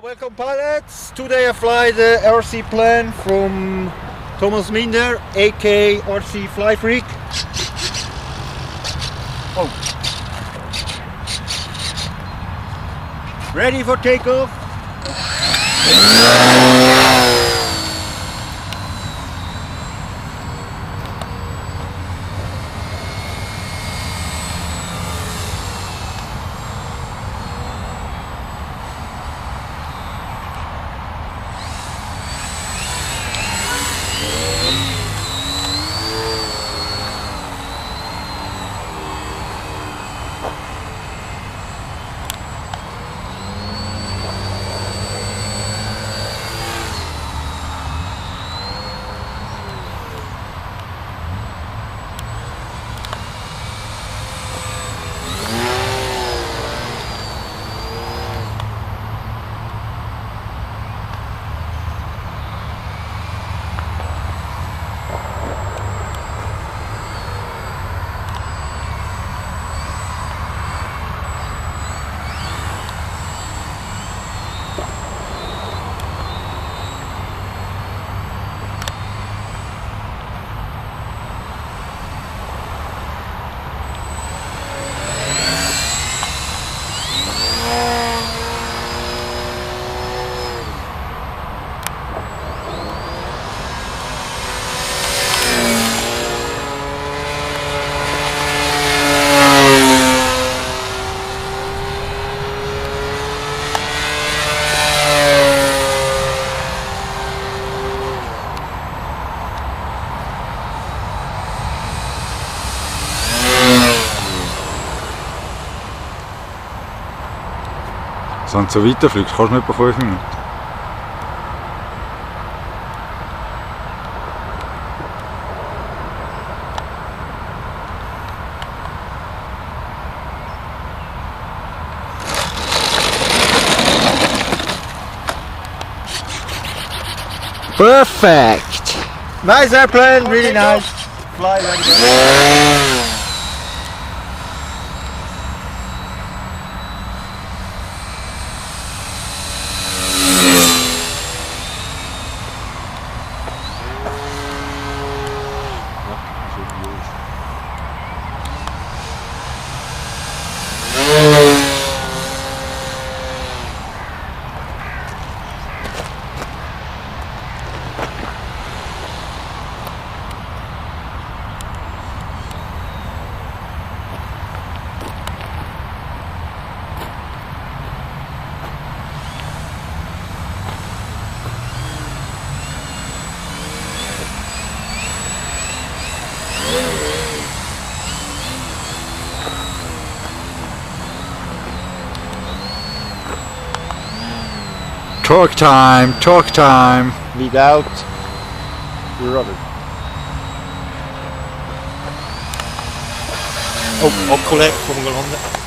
Welcome pilots, today I fly the RC plane from Thomas Minder, aka RCFlyfreak. Oh. Ready for takeoff. So, wenn du so weiterfliegst, kannst du nicht etwa 5 Minuten. Perfect! Nice airplane, really nice. Fly very good. Talk time, talk time. Lead out. Rudder. Oh, opgelegd voor mijn landen.